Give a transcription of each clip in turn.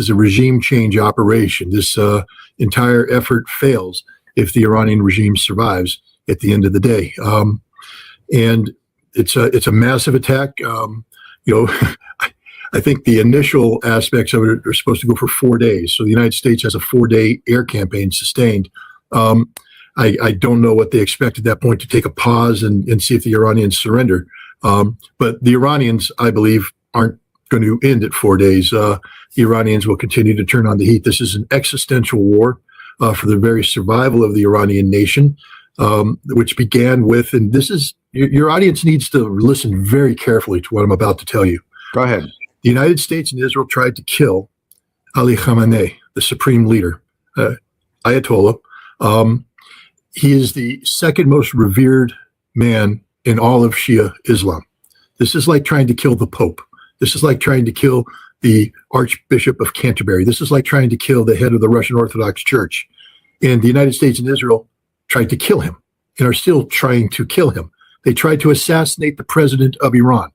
is a regime change operation. This entire effort fails if the Iranian regime survives at the end of the day. And it's a massive attack. I think the initial aspects of it are supposed to go for 4 days. So the United States has a 4-day air campaign sustained. I don't know what they expect at that point, to take a pause and see if the Iranians surrender. But the Iranians, I believe, aren't going to end at 4 days. The Iranians will continue to turn on the heat. This is an existential war for the very survival of the Iranian nation, which began with, and this is, your audience needs to listen very carefully to what I'm about to tell you. Go ahead. The United States and Israel tried to kill Ali Khamenei, the supreme leader, Ayatollah. He is the second most revered man in all of Shia Islam. This is like trying to kill the Pope. This is like trying to kill the Archbishop of Canterbury. This is like trying to kill the head of the Russian Orthodox Church. And the United States and Israel tried to kill him and are still trying to kill him. They tried to assassinate the president of Iran.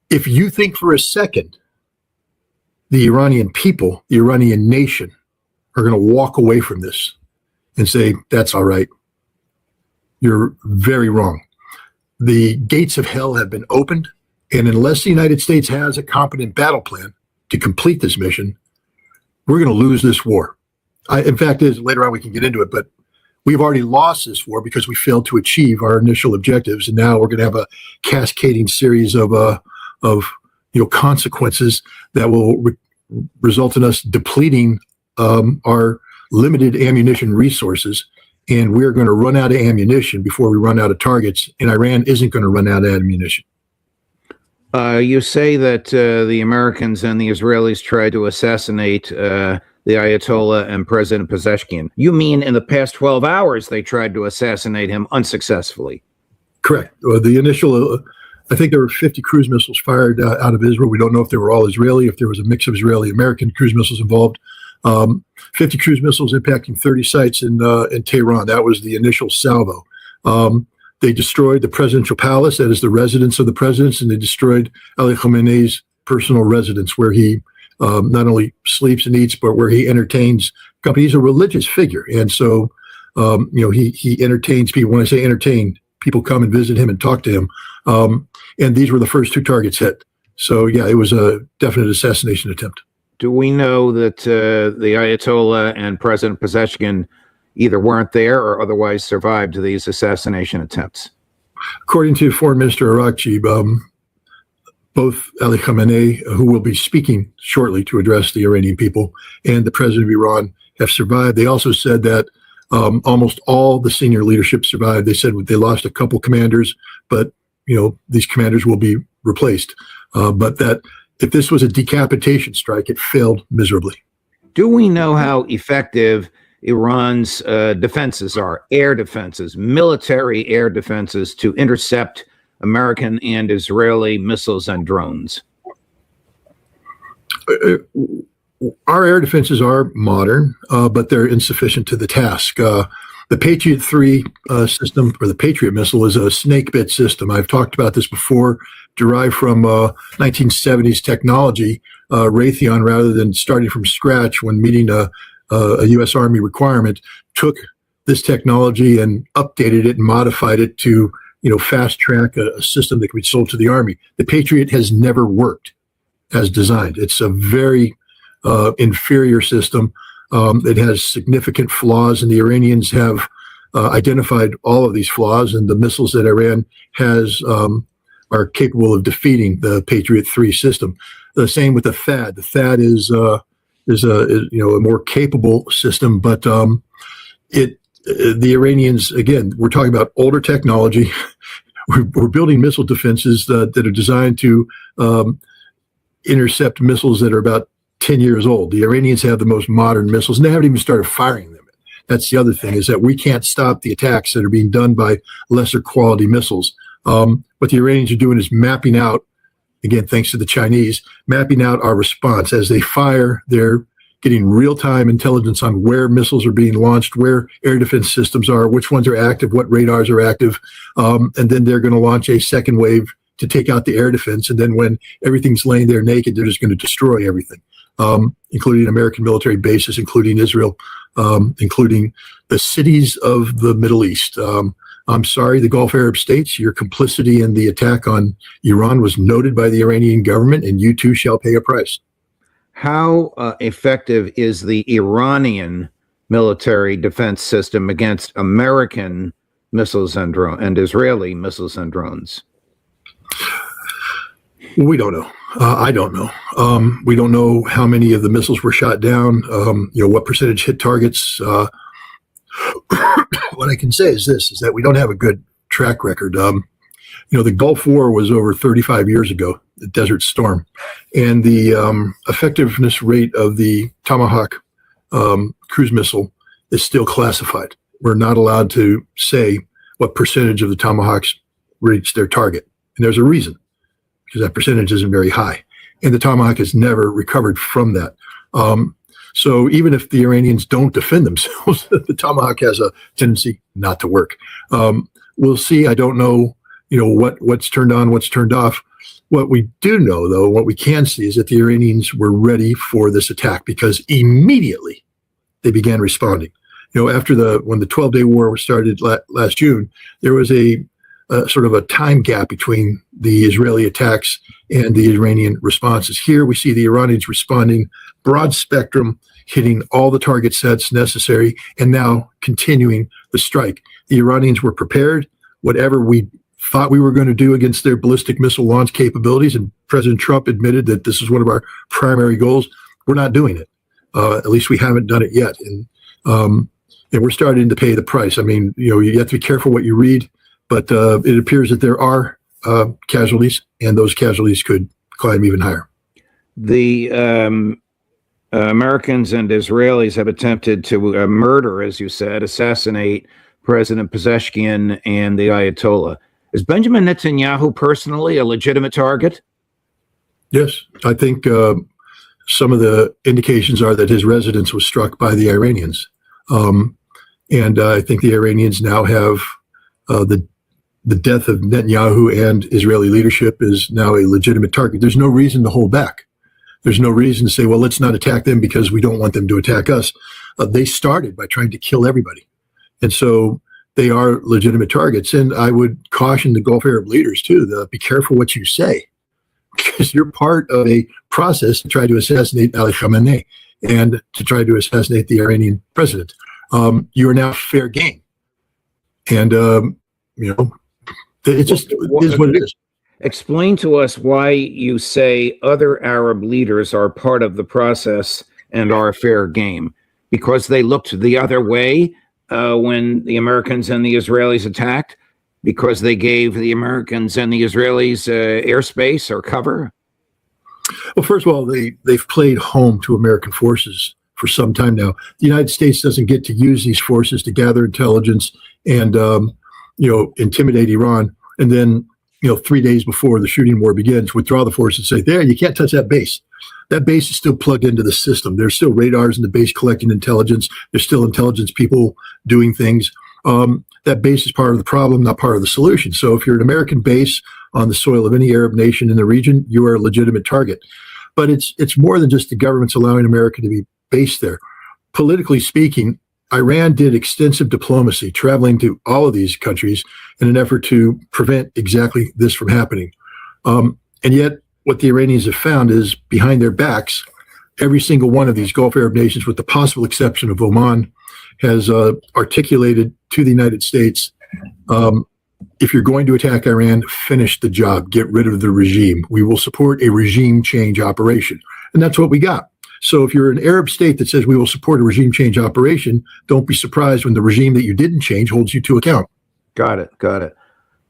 If you think for a second the Iranian people, the Iranian nation, are going to walk away from this and say, that's all right, you're very wrong. The gates of hell have been opened, and unless the United States has a competent battle plan to complete this mission, we're going to lose this war. In fact, later on we can get into it, but we've already lost this war because we failed to achieve our initial objectives, and now we're going to have a cascading series of consequences that will result in us depleting our limited ammunition resources, and we're going to run out of ammunition before we run out of targets, and Iran isn't going to run out of ammunition. You say that the Americans and the Israelis tried to assassinate the Ayatollah and President Pezeshkian. You mean in the past 12 hours they tried to assassinate him unsuccessfully? Correct. The initial, I think there were 50 cruise missiles fired out of Israel. We don't know if they were all Israeli, if there was a mix of Israeli-American cruise missiles involved. 50 cruise missiles impacting 30 sites in Tehran. That was the initial salvo. They destroyed the presidential palace, that is the residence of the presidents, and they destroyed Ali Khamenei's personal residence, where he not only sleeps and eats, but where he entertains company. He's a religious figure, and so he entertains people. When I say entertain, people come and visit him and talk to him. And these were the first 2 targets hit. So yeah, it was a definite assassination attempt. Do we know that the Ayatollah and President Pezeshkian either weren't there or otherwise survived these assassination attempts? According to Foreign Minister Arakchi, both Ali Khamenei, who will be speaking shortly to address the Iranian people, and the president of Iran have survived. They also said that almost all the senior leadership survived. They said they lost a couple commanders, but these commanders will be replaced. But that if this was a decapitation strike, it failed miserably. Do we know how effective Iran's defenses are, air defenses, military air defenses, to intercept American and Israeli missiles and drones? Our air defenses are modern, but they're insufficient to the task. The Patriot 3 system, or the Patriot missile, is a snake-bit system. I've talked about this before, derived from 1970s technology, Raytheon, rather than starting from scratch when meeting a U.S. Army requirement, took this technology and updated it and modified it to fast track a system that could be sold to the Army. The Patriot has never worked as designed. It's a very inferior system. It has significant flaws, and the Iranians have identified all of these flaws, and the missiles that Iran has are capable of defeating the Patriot 3 system. The same with the THAAD. The THAAD is a more capable system, but the Iranians, again, we're talking about older technology. We're building missile defenses that are designed to intercept missiles that are about 10 years old. The Iranians have the most modern missiles, and they haven't even started firing them. That's the other thing, is that we can't stop the attacks that are being done by lesser quality missiles. What the Iranians are doing is mapping out, again, thanks to the Chinese, mapping out our response. As they fire, they're getting real-time intelligence on where missiles are being launched, where air defense systems are, which ones are active, what radars are active, and then they're going to launch a second wave to take out the air defense. And then when everything's laying there naked, they're just going to destroy everything, including American military bases, including Israel, including the cities of the Middle East. I'm sorry, the Gulf Arab states, your complicity in the attack on Iran was noted by the Iranian government, and you too shall pay a price. How effective is the Iranian military defense system against American missiles and Israeli missiles and drones? We don't know. I don't know. We don't know how many of the missiles were shot down. What percentage hit targets. What I can say is this: is that we don't have a good track record. The Gulf War was over 35 years ago, the Desert Storm, and the effectiveness rate of the Tomahawk cruise missile is still classified. We're not allowed to say what percentage of the Tomahawks reach their target, and there's a reason, because that percentage isn't very high, and the Tomahawk has never recovered from that. So even if the Iranians don't defend themselves, the Tomahawk has a tendency not to work. We'll see. I don't know, what's turned on, what's turned off. What we do know, though, what we can see is that the Iranians were ready for this attack, because immediately they began responding. After when the 12-day war started last June, there was a sort of a time gap between the Israeli attacks and the Iranian responses. Here we see the Iranians responding, broad spectrum, hitting all the target sets necessary, and now continuing the strike. The Iranians were prepared. Whatever we thought we were going to do against their ballistic missile launch capabilities, and President Trump admitted that this is one of our primary goals, we're not doing it. At least we haven't done it yet. And we're starting to pay the price. I mean, you have to be careful what you read, but it appears that there are casualties, and those casualties could climb even higher. The Americans and Israelis have attempted to murder, as you said, assassinate President Pezeshkian and the Ayatollah. Is Benjamin Netanyahu personally a legitimate target? Yes, I think some of the indications are that his residence was struck by the Iranians. And I think the Iranians now have the death of Netanyahu and Israeli leadership is now a legitimate target. There's no reason to hold back. There's no reason to say, well, let's not attack them because we don't want them to attack us. They started by trying to kill everybody. And so they are legitimate targets. And I would caution the Gulf Arab leaders, too, be careful what you say, because you're part of a process to try to assassinate Ali Khamenei and to try to assassinate the Iranian president. You are now fair game. And, it just is what it is. Explain to us why you say other Arab leaders are part of the process and are fair game. Because they looked the other way when the Americans and the Israelis attacked? Because they gave the Americans and the Israelis airspace or cover? Well, first of all, they've played home to American forces for some time now. The United States doesn't get to use these forces to gather intelligence and, intimidate Iran. And then, 3 days before the shooting war begins, withdraw the forces and say, there, you can't touch that base. That base is still plugged into the system. There's still radars in the base collecting intelligence. There's still intelligence people doing things. That base is part of the problem, not part of the solution. So if you're an American base on the soil of any Arab nation in the region, you are a legitimate target. But it's more than just the governments allowing America to be based there. Politically speaking, Iran did extensive diplomacy, traveling to all of these countries in an effort to prevent exactly this from happening. And yet, what the Iranians have found is behind their backs, every single one of these Gulf Arab nations, with the possible exception of Oman, has articulated to the United States, if you're going to attack Iran, finish the job, get rid of the regime. We will support a regime change operation. And that's what we got. So if you're an Arab state that says we will support a regime change operation, don't be surprised when the regime that you didn't change holds you to account. Got it.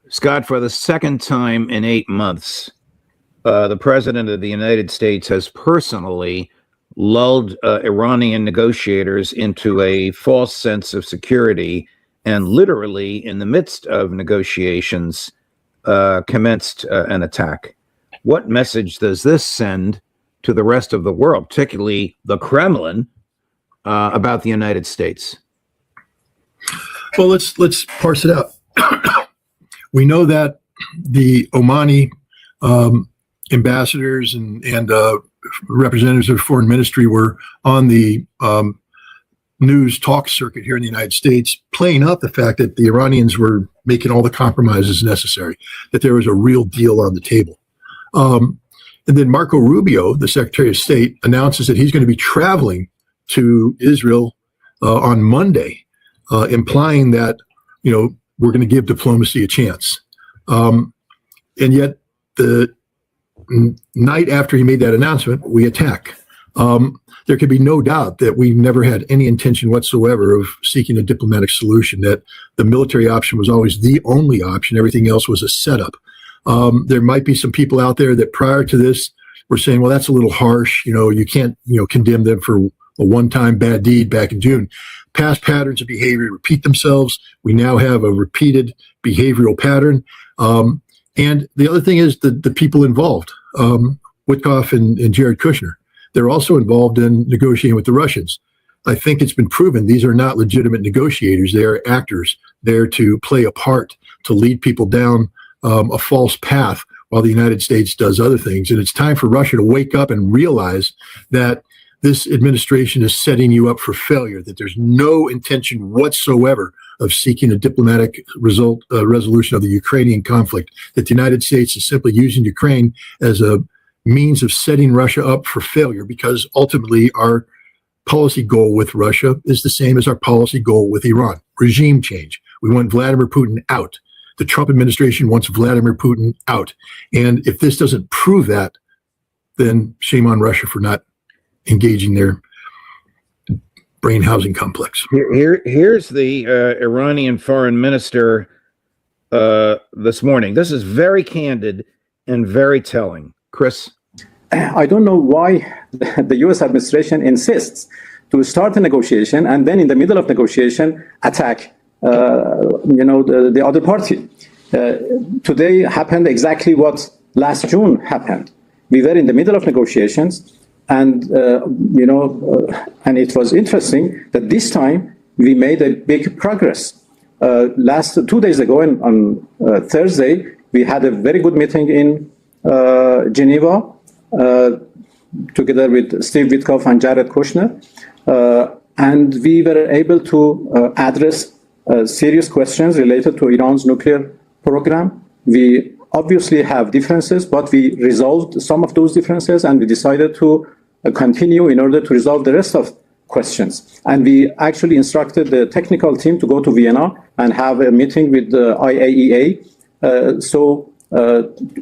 Scott, for the second time in 8 months, the president of the United States has personally lulled Iranian negotiators into a false sense of security and literally, in the midst of negotiations, commenced an attack. What message does this send to the rest of the world, particularly the Kremlin, about the United States? Well, let's parse it out. We know that the Omani ambassadors and representatives of foreign ministry were on the news talk circuit here in the United States, playing up the fact that the Iranians were making all the compromises necessary, that there was a real deal on the table. And then Marco Rubio, the Secretary of State, announces that he's going to be traveling to Israel on Monday, implying that, we're going to give diplomacy a chance. And yet the night after he made that announcement, we attack. There can be no doubt that we never had any intention whatsoever of seeking a diplomatic solution, that the military option was always the only option. Everything else was a setup. There might be some people out there that prior to this were saying, well, that's a little harsh. You can't, condemn them for a one-time bad deed back in June. Past patterns of behavior repeat themselves. We now have a repeated behavioral pattern. And the other thing is the people involved, Witkoff and Jared Kushner. They're also involved in negotiating with the Russians. I think it's been proven these are not legitimate negotiators. They are actors there to play a part, to lead people down a false path while the United States does other things. And it's time for Russia to wake up and realize that this administration is setting you up for failure, that there's no intention whatsoever of seeking a diplomatic resolution of the Ukrainian conflict, that the United States is simply using Ukraine as a means of setting Russia up for failure, because ultimately our policy goal with Russia is the same as our policy goal with Iran: regime change. We want Vladimir Putin out. The Trump administration wants Vladimir Putin out. And if this doesn't prove that, then shame on Russia for not engaging their brain housing complex. Here's the Iranian foreign minister this morning. This is very candid and very telling. Chris? I don't know why the U.S. administration insists to start a negotiation and then in the middle of negotiation attack the other party. Today happened exactly what last June happened. We were in the middle of negotiations, and and it was interesting that this time we made a big progress. Last 2 days ago, on Thursday, we had a very good meeting in Geneva, together with Steve Witkoff and Jared Kushner, and we were able to address serious questions related to Iran's nuclear program. We obviously have differences, but we resolved some of those differences, and we decided to continue in order to resolve the rest of questions. And we actually instructed the technical team to go to Vienna and have a meeting with the IAEA.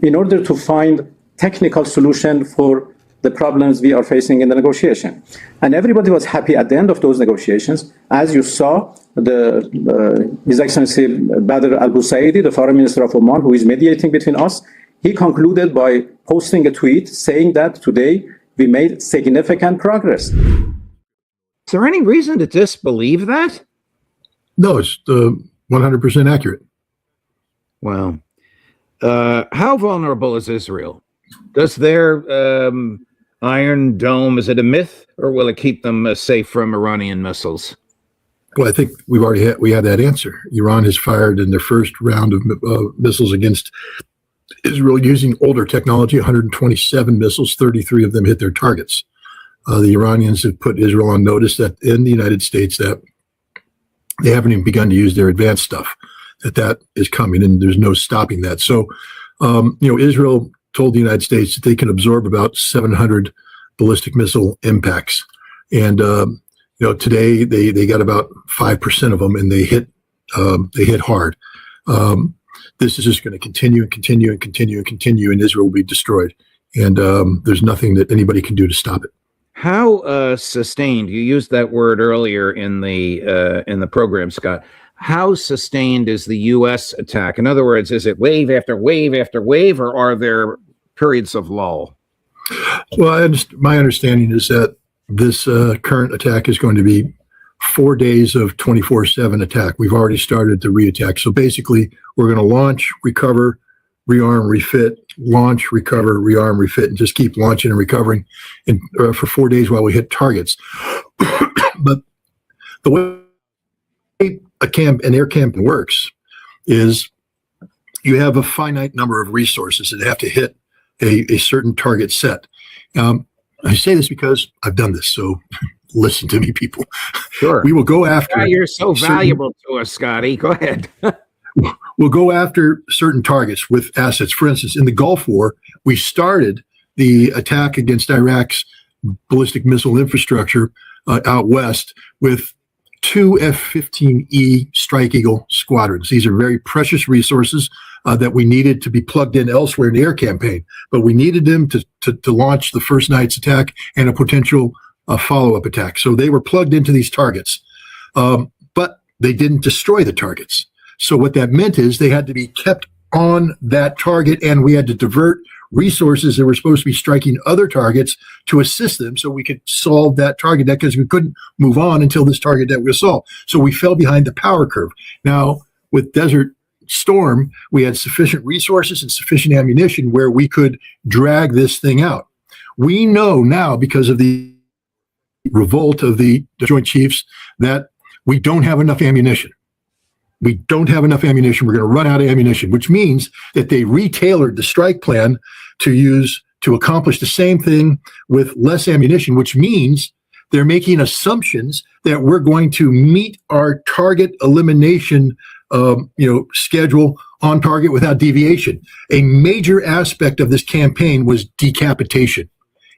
In order to find technical solution for the problems we are facing in the negotiation. And everybody was happy at the end of those negotiations. As you saw, His Excellency Badr al-Busaidi, the Foreign Minister of Oman, who is mediating between us, he concluded by posting a tweet saying that today we made significant progress. Is there any reason to disbelieve that? No, it's 100% accurate. Well, how vulnerable is Israel? Does their Iron Dome, is it a myth, or will it keep them safe from Iranian missiles? Well, I think we have that answer. Iran has fired in their first round of missiles against Israel using older technology, 127 missiles, 33 of them hit their targets. The Iranians have put Israel on notice that in the United States that they haven't even begun to use their advanced stuff, that is coming, and there's no stopping that. So, Israel told the United States that they can absorb about 700 ballistic missile impacts. And, today they got about 5% of them, and they hit hard. This is just going to continue and continue and continue and continue, and Israel will be destroyed. And there's nothing that anybody can do to stop it. How sustained? You used that word earlier in the program, Scott. How sustained is the U.S. attack? In other words, is it wave after wave after wave, or are there periods of lull? Well, my understanding is that this current attack is going to be 4 days of 24/7 attack. We've already started the re-attack. So basically, we're going to launch, recover, rearm, refit, launch, recover, rearm, refit, and just keep launching and recovering for 4 days while we hit targets. But the way an air campaign works is you have a finite number of resources that have to hit a certain target set. I say this because I've done this, so listen to me, people. Sure. We will go after. Why you're so valuable to us, Scotty. Go ahead. We'll go after certain targets with assets. For instance, in the Gulf War, we started the attack against Iraq's ballistic missile infrastructure out west with 2 F-15E Strike Eagle squadrons. These are very precious resources that we needed to be plugged in elsewhere in the air campaign, but we needed them to launch the first night's attack and a potential follow-up attack. So they were plugged into these targets, but they didn't destroy the targets. So what that meant is they had to be kept on that target, and we had to divert resources that were supposed to be striking other targets to assist them so we could solve that target because we couldn't move on until this target that was solved. So we fell behind the power curve. Now, with Desert Storm, we had sufficient resources and sufficient ammunition where we could drag this thing out. We know now, because of the revolt of the Joint Chiefs, that we don't have enough ammunition. We don't have enough ammunition. We're going to run out of ammunition, which means that they retailored the strike plan to accomplish the same thing with less ammunition, which means they're making assumptions that we're going to meet our target elimination schedule on target without deviation. A major aspect of this campaign was decapitation.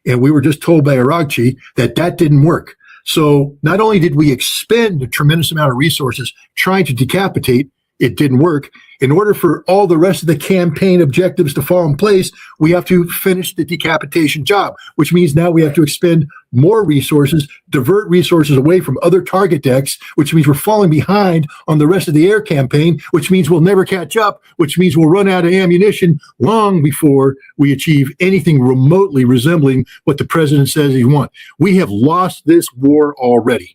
And we were just told by Aragchi that didn't work. So not only did we expend a tremendous amount of resources trying to decapitate, it didn't work. In order for all the rest of the campaign objectives to fall in place, we have to finish the decapitation job, which means now we have to expend more resources, divert resources away from other target decks, which means we're falling behind on the rest of the air campaign, which means we'll never catch up, which means we'll run out of ammunition long before we achieve anything remotely resembling what the president says he wants. We have lost this war already.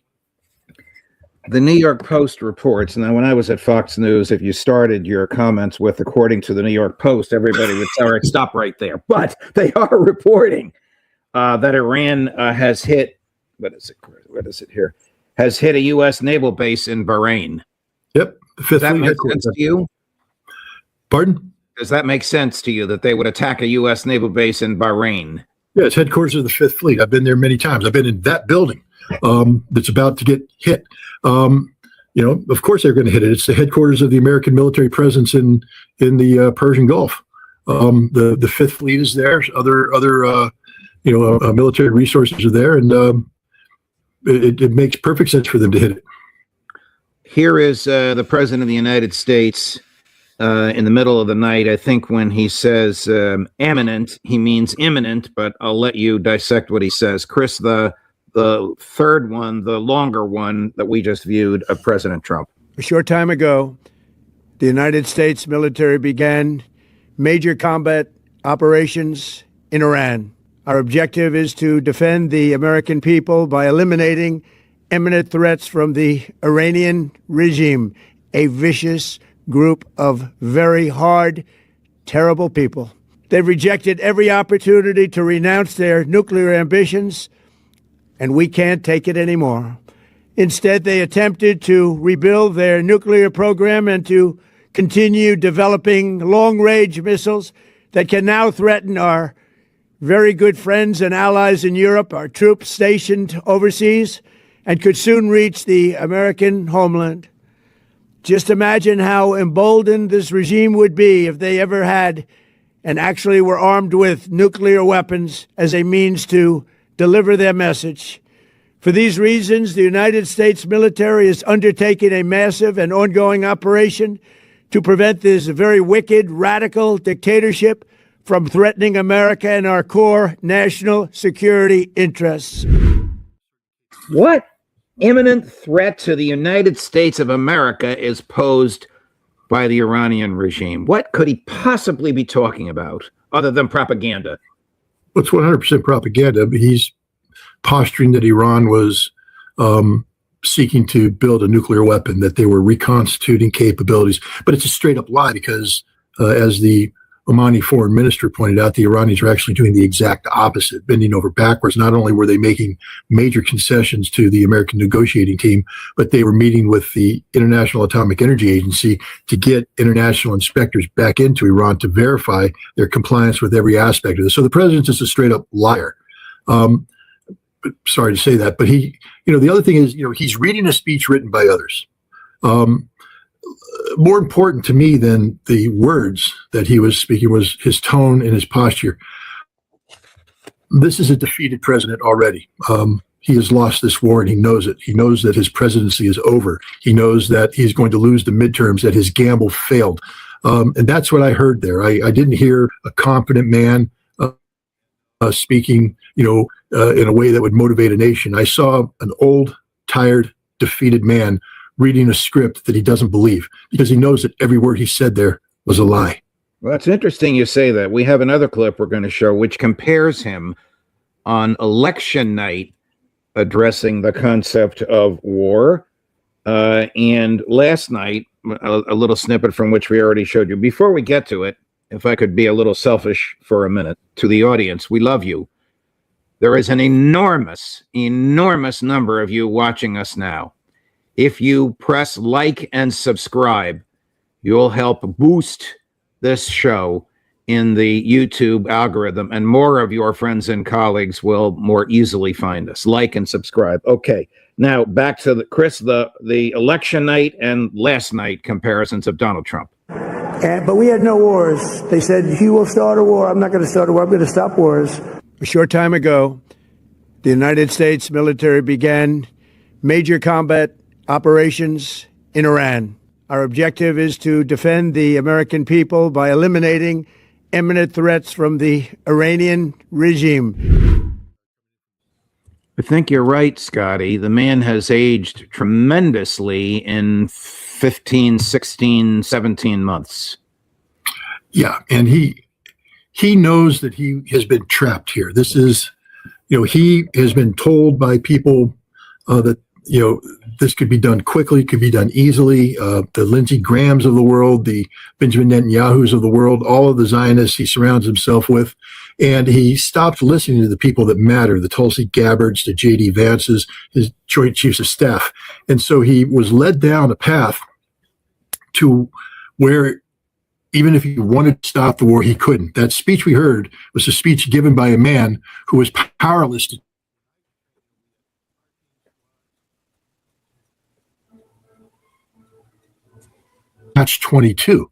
The New York Post reports. Now, when I was at Fox News, if you started your comments with "according to the New York Post," everybody would say, "All right, stop right there." But they are reporting that Iran has hit. What is it here? Has hit a U.S. naval base in Bahrain. Yep. Does that make sense to you? Pardon? Does that make sense to you that they would attack a U.S. naval base in Bahrain? Yeah, it's headquarters of the Fifth Fleet. I've been there many times. I've been in that building that's about to get hit. Of course they're going to hit it. It's the headquarters of the American military presence in the Persian Gulf. The Fifth Fleet is there. Other military resources are there, and it makes perfect sense for them to hit it. Here is the President of the United States in the middle of the night. I think when he says imminent, he means imminent, but I'll let you dissect what he says. Chris, the third one, the longer one that we just viewed of President Trump. A short time ago, the United States military began major combat operations in Iran. Our objective is to defend the American people by eliminating imminent threats from the Iranian regime, a vicious group of very hard, terrible people. They've rejected every opportunity to renounce their nuclear ambitions, and we can't take it anymore. Instead, they attempted to rebuild their nuclear program and to continue developing long-range missiles that can now threaten our very good friends and allies in Europe, our troops stationed overseas, and could soon reach the American homeland. Just imagine how emboldened this regime would be if they ever had and actually were armed with nuclear weapons as a means to deliver their message. For these reasons, the United States military is undertaking a massive and ongoing operation to prevent this very wicked, radical dictatorship from threatening America and our core national security interests. What imminent threat to the United States of America is posed by the Iranian regime? What could he possibly be talking about other than propaganda? Well, it's 100% propaganda. He's posturing that Iran was seeking to build a nuclear weapon, that they were reconstituting capabilities. But it's a straight up lie because as the Omani foreign minister pointed out, the Iranians are actually doing the exact opposite, bending over backwards. Not only were they making major concessions to the American negotiating team, but they were meeting with the International Atomic Energy Agency to get international inspectors back into Iran to verify their compliance with every aspect of this. So the president's just a straight up liar. Sorry to say that, but he, the other thing is, he's reading a speech written by others. More important to me than the words that he was speaking was his tone and his posture. This is a defeated president already. He has lost this war and he knows it. He knows that his presidency is over. He knows that he's going to lose the midterms, that his gamble failed. And that's what I heard there. I didn't hear a confident man speaking, in a way that would motivate a nation. I saw an old, tired, defeated man reading a script that he doesn't believe because he knows that every word he said there was a lie. Well, it's interesting you say that. We have another clip we're going to show which compares him on election night addressing the concept of war. And last night, a little snippet from which we already showed you. Before we get to it, if I could be a little selfish for a minute, to the audience, we love you. There is an enormous, enormous number of you watching us now. If you press like and subscribe, you'll help boost this show in the YouTube algorithm, and more of your friends and colleagues will more easily find us. Like and subscribe. Okay, now back to Chris, the election night and last night comparisons of Donald Trump. But we had no wars. They said, he will start a war. I'm not going to start a war. I'm going to stop wars. A short time ago, the United States military began major combat operations in Iran. Our objective is to defend the American people by eliminating imminent threats from the Iranian regime. I think you're right, Scotty. The man has aged tremendously in 15, 16, 17 months. Yeah, and he knows that he has been trapped here. This is, he has been told by people that, this could be done quickly, could be done easily. The Lindsey Grahams of the world, the Benjamin Netanyahus of the world, all of the Zionists he surrounds himself with. And he stopped listening to the people that matter, the Tulsi Gabbards, the J.D. Vances, his Joint Chiefs of Staff. And so he was led down a path to where even if he wanted to stop the war, he couldn't. That speech we heard was a speech given by a man who was powerless to Catch 22.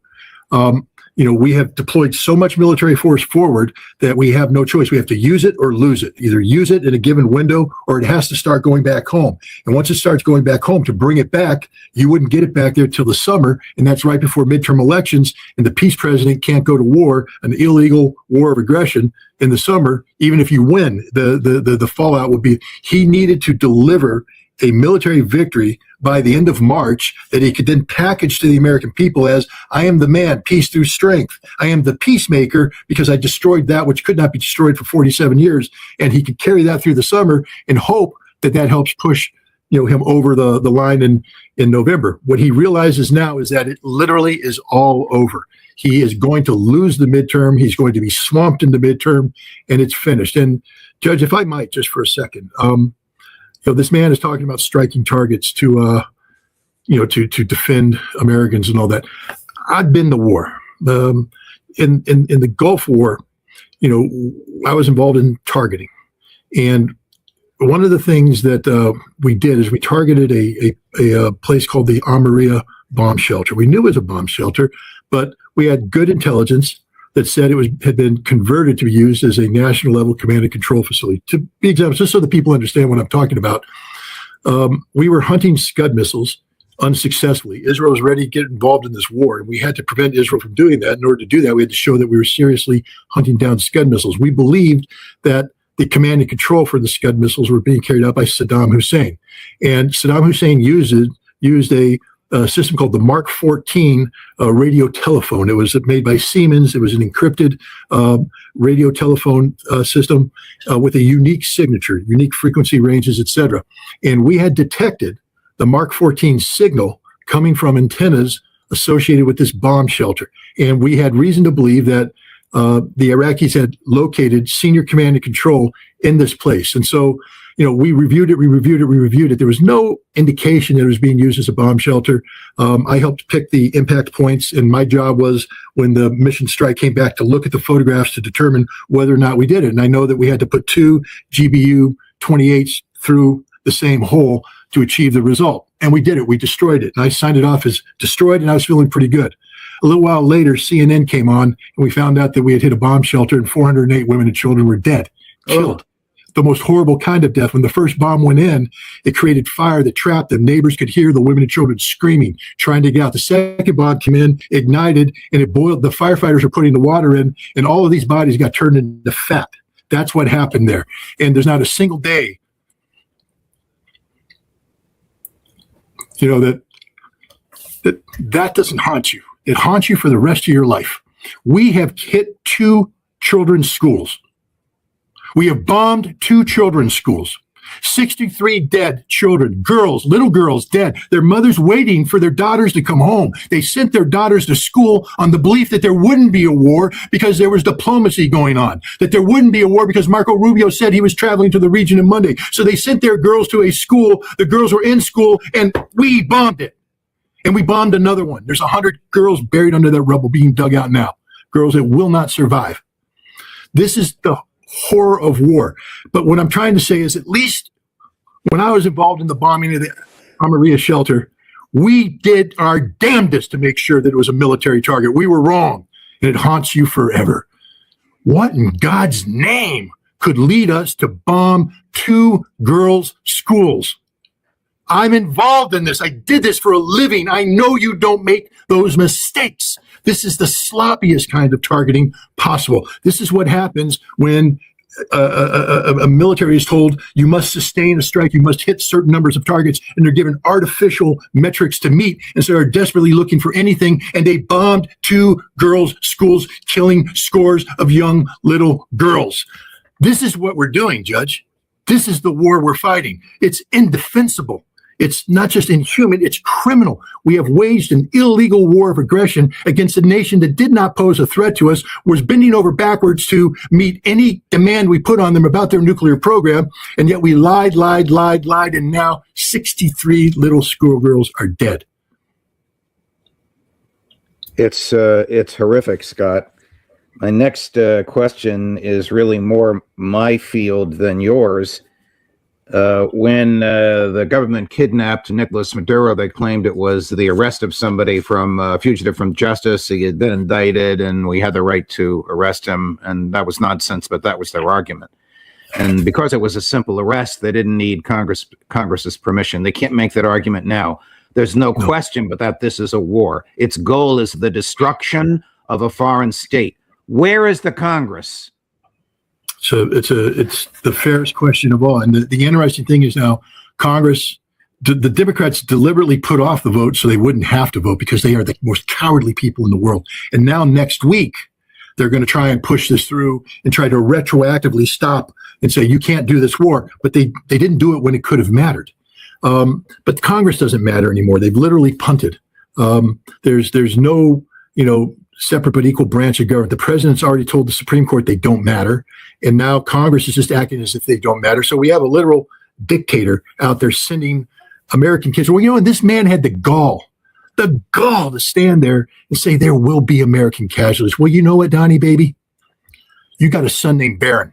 We have deployed so much military force forward that we have no choice. We have to use it or lose it. Either use it in a given window or it has to start going back home. And once it starts going back home, to bring it back, you wouldn't get it back there till the summer. And that's right before midterm elections. And the peace president can't go to war, an illegal war of aggression in the summer. Even if you win, the fallout would be he needed to deliver a military victory by the end of March that he could then package to the American people as, I am the man, peace through strength. I am the peacemaker because I destroyed that which could not be destroyed for 47 years. And he could carry that through the summer and hope that that helps push him over the line in November. What he realizes now is that it literally is all over. He is going to lose the midterm. He's going to be swamped in the midterm, and it's finished. And Judge, if I might, just for a second, this man is talking about striking targets to defend Americans and all that. I've been to war. In the Gulf War, I was involved in targeting. And one of the things that we did is we targeted a place called the Amaria bomb shelter. We knew it was a bomb shelter, but we had good intelligence that said it had been converted to be used as a national level command and control facility. To be exact, just so that people understand what I'm talking about, we were hunting Scud missiles unsuccessfully. Israel was ready to get involved in this war, and we had to prevent Israel from doing that. In order to do that, we had to show that we were seriously hunting down Scud missiles. We believed that the command and control for the Scud missiles were being carried out by Saddam Hussein. And Saddam Hussein used a system called the Mark 14 radio telephone. It was made by Siemens. It was an encrypted radio telephone system with a unique signature, unique frequency ranges, etc. And we had detected the Mark 14 signal coming from antennas associated with this bomb shelter. And we had reason to believe that the Iraqis had located senior command and control in this place. And so, we reviewed it. There was no indication that it was being used as a bomb shelter. I helped pick the impact points, and my job was, when the mission strike came back, to look at the photographs to determine whether or not we did it. And I know that we had to put 2 GBU 28s through the same hole to achieve the result. And we did it. We destroyed it. And I signed it off as destroyed, and I was feeling pretty good. A little while later, CNN came on, and we found out that we had hit a bomb shelter and 408 women and children were dead, killed. The most horrible kind of death. When the first bomb went in, it created fire that trapped them. Neighbors could hear the women and children screaming, trying to get out. The second bomb came in, ignited, and it boiled. The firefighters were putting the water in, and all of these bodies got turned into fat. That's what happened there. And there's not a single day, that doesn't haunt you. It haunts you for the rest of your life. We have hit 2 children's schools. We have bombed 2 children's schools. 63 dead children, little girls dead. Their mothers waiting for their daughters to come home. They sent their daughters to school on the belief that there wouldn't be a war because there was diplomacy going on, that there wouldn't be a war because Marco Rubio said he was traveling to the region on Monday. So they sent their girls to a school. The girls were in school, and we bombed it. And we bombed another one. There's 100 girls buried under that rubble being dug out now. Girls that will not survive. This is the horror of war. But what I'm trying to say is, at least when I was involved in the bombing of the Amaria shelter, we did our damnedest to make sure that it was a military target. We were wrong, and it haunts you forever. What in God's name could lead us to bomb 2 girls' schools? I'm involved in this. I did this for a living. I know you don't make those mistakes. This is the sloppiest kind of targeting possible. This is what happens when a military is told you must sustain a strike, you must hit certain numbers of targets, and they're given artificial metrics to meet, and so they're desperately looking for anything, and they bombed 2 girls' schools, killing scores of young little girls. This is what we're doing, Judge. This is the war we're fighting. It's indefensible. It's not just inhuman, it's criminal. We have waged an illegal war of aggression against a nation that did not pose a threat to us, was bending over backwards to meet any demand we put on them about their nuclear program, and yet we lied, and now 63 little schoolgirls are dead. It's horrific, Scott. My next question is really more my field than yours. When the government kidnapped Nicolas Maduro, they claimed it was the arrest of somebody from fugitive from justice. He had been indicted, and we had the right to arrest him. And that was nonsense, but that was their argument. And because it was a simple arrest, they didn't need Congress's permission. They can't make that argument now. There's no question but that this is a war. Its goal is the destruction of a foreign state. Where is the Congress? So it's the fairest question of all. And the interesting thing is now Congress, the Democrats deliberately put off the vote so they wouldn't have to vote because they are the most cowardly people in the world. And now next week, they're going to try and push this through and try to retroactively stop and say, you can't do this war. But they didn't do it when it could have mattered. But Congress doesn't matter anymore. They've literally punted. There's no, separate but equal branch of government. The president's already told the Supreme Court they don't matter. And now Congress is just acting as if they don't matter. So we have a literal dictator out there sending American kids. Well, and this man had the gall to stand there and say there will be American casualties. Well, you know what, Donnie, baby? You got a son named Barron.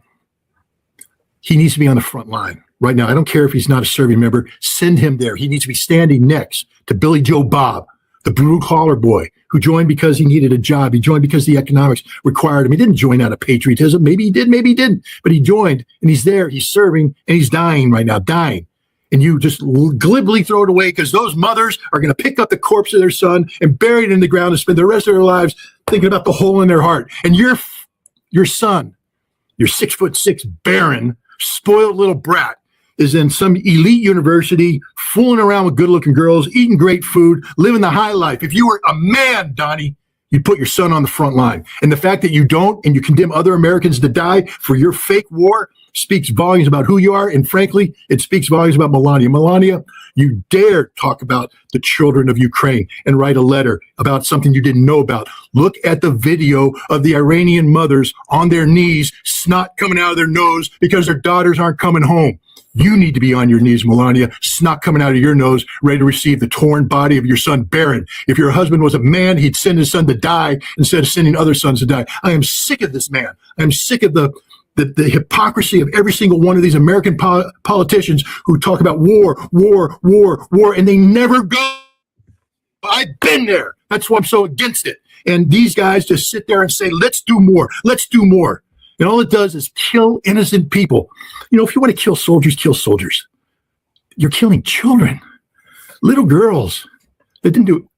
He needs to be on the front line right now. I don't care if he's not a serving member. Send him there. He needs to be standing next to Billy Joe Bob, the blue collar boy who joined because he needed a job. He joined because the economics required him. He didn't join out of patriotism. Maybe he did, maybe he didn't. But he joined, and he's there. He's serving, and he's dying right now, dying. And you just glibly throw it away because those mothers are going to pick up the corpse of their son and bury it in the ground and spend the rest of their lives thinking about the hole in their heart. And your son, your 6'6" Barron, spoiled little brat, is in some elite university, fooling around with good-looking girls, eating great food, living the high life. If you were a man, Donnie, You put your son on the front line. And the fact that you don't and you condemn other Americans to die for your fake war speaks volumes about who you are. And frankly, it speaks volumes about Melania. Melania, you dare talk about the children of Ukraine and write a letter about something you didn't know about. Look at the video of the Iranian mothers on their knees, snot coming out of their nose because their daughters aren't coming home. You need to be on your knees, Melania, snot coming out of your nose, ready to receive the torn body of your son, Barron. If your husband was a man, he'd send his son to die instead of sending other sons to die. I am sick of this man. I'm sick of the hypocrisy of every single one of these American politicians who talk about war, and they never go. I've been there. That's why I'm so against it. And these guys just sit there and say, let's do more. Let's do more. And all it does is kill innocent people. You know, if you want to kill soldiers, kill soldiers. You're killing children, little girls that didn't do